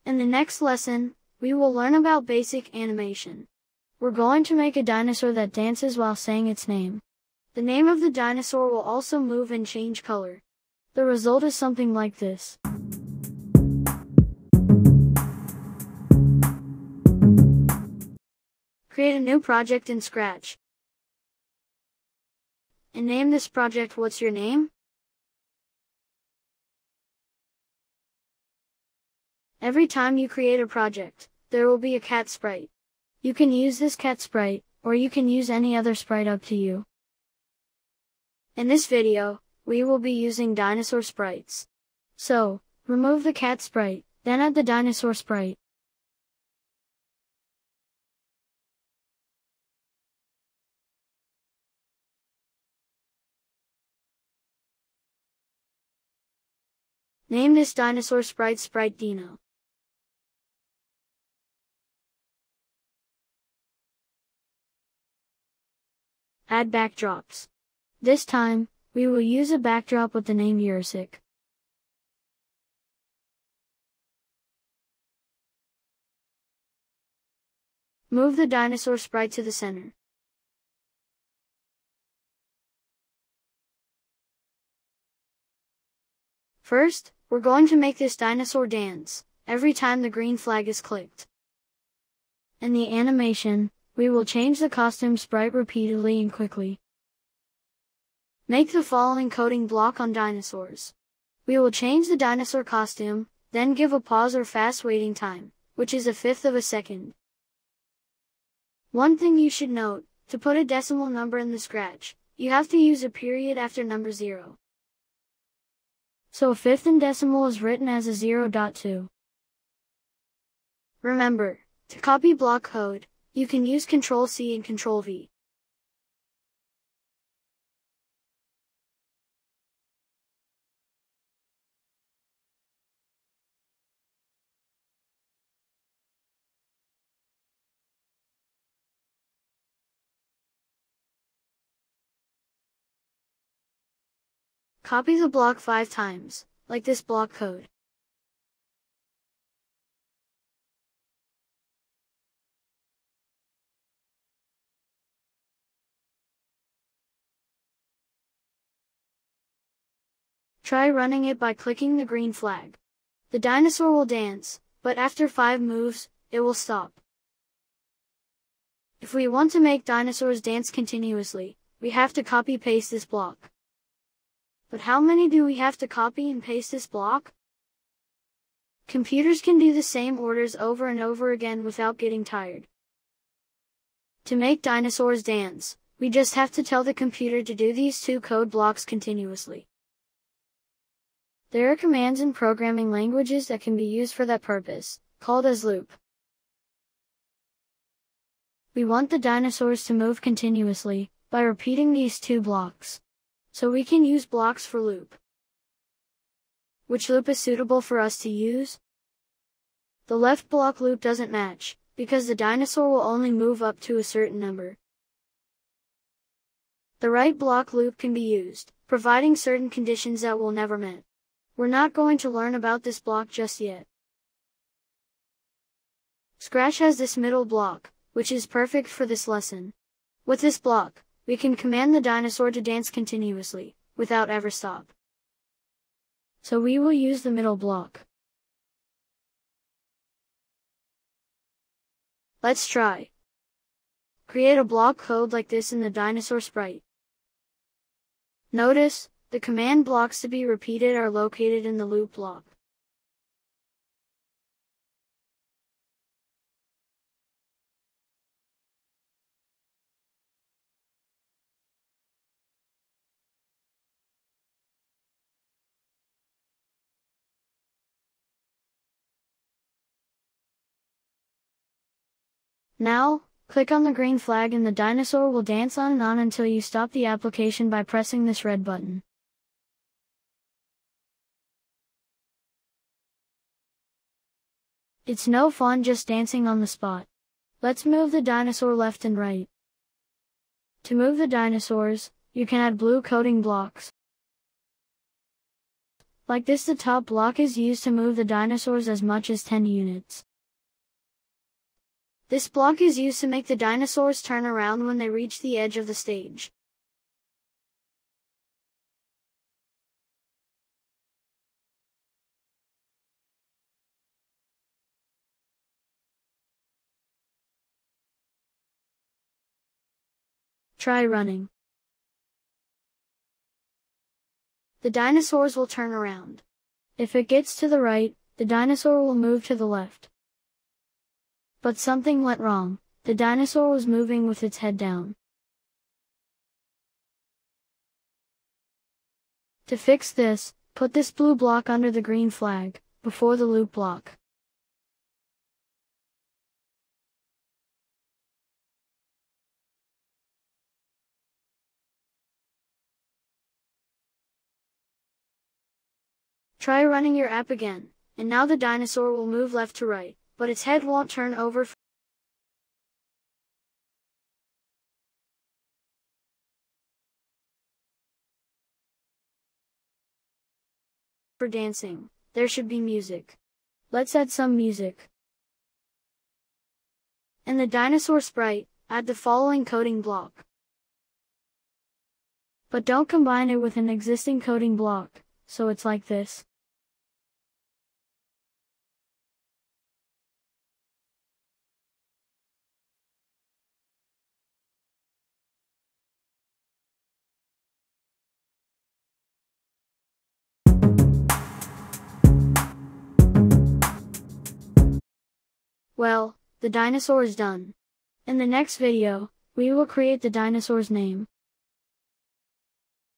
In the next lesson, we will learn about basic animation. We're going to make a dinosaur that dances while saying its name. The name of the dinosaur will also move and change color. The result is something like this. Create a new project in Scratch. And name this project What's Your Name? Every time you create a project, there will be a cat sprite. You can use this cat sprite, or you can use any other sprite up to you. In this video, we will be using dinosaur sprites. So, remove the cat sprite, then add the dinosaur sprite. Name this dinosaur sprite Sprite Dino. Add backdrops. This time, we will use a backdrop with the name Jurassic. Move the dinosaur sprite to the center. First, we're going to make this dinosaur dance every time the green flag is clicked. In the animation, we will change the costume sprite repeatedly and quickly. Make the following coding block on dinosaurs. We will change the dinosaur costume, then give a pause or fast waiting time, which is 1/5 of a second. One thing you should note, to put a decimal number in the Scratch, you have to use a period after number 0. So 1/5 in decimal is written as a 0.2. Remember, to copy block code, you can use Ctrl+C and Ctrl+V. Copy the block 5 times, like this block code. Try running it by clicking the green flag. The dinosaur will dance, but after 5 moves, it will stop. If we want to make dinosaurs dance continuously, we have to copy-paste this block. But how many do we have to copy and paste this block? Computers can do the same orders over and over again without getting tired. To make dinosaurs dance, we just have to tell the computer to do these 2 code blocks continuously. There are commands in programming languages that can be used for that purpose, called as loop. We want the dinosaurs to move continuously, by repeating these 2 blocks. So we can use blocks for loop. Which loop is suitable for us to use? The left block loop doesn't match, because the dinosaur will only move up to a certain number. The right block loop can be used, providing certain conditions that will never met. We're not going to learn about this block just yet. Scratch has this middle block, which is perfect for this lesson. With this block, we can command the dinosaur to dance continuously, without ever stop. So we will use the middle block. Let's try. Create a block code like this in the dinosaur sprite. Notice, the command blocks to be repeated are located in the loop block. Now, click on the green flag and the dinosaur will dance on and on until you stop the application by pressing this red button. It's no fun just dancing on the spot. Let's move the dinosaur left and right. To move the dinosaurs, you can add blue coding blocks. Like this, the top block is used to move the dinosaurs as much as 10 units. This block is used to make the dinosaurs turn around when they reach the edge of the stage. Try running. The dinosaurs will turn around. If it gets to the right, the dinosaur will move to the left. But something went wrong. The dinosaur was moving with its head down. To fix this, put this blue block under the green flag, before the loop block. Try running your app again, and now the dinosaur will move left to right, but its head won't turn over for dancing. There should be music. Let's add some music. In the dinosaur sprite, add the following coding block. But don't combine it with an existing coding block, so it's like this. Well, the dinosaur is done. In the next video, we will create the dinosaur's name.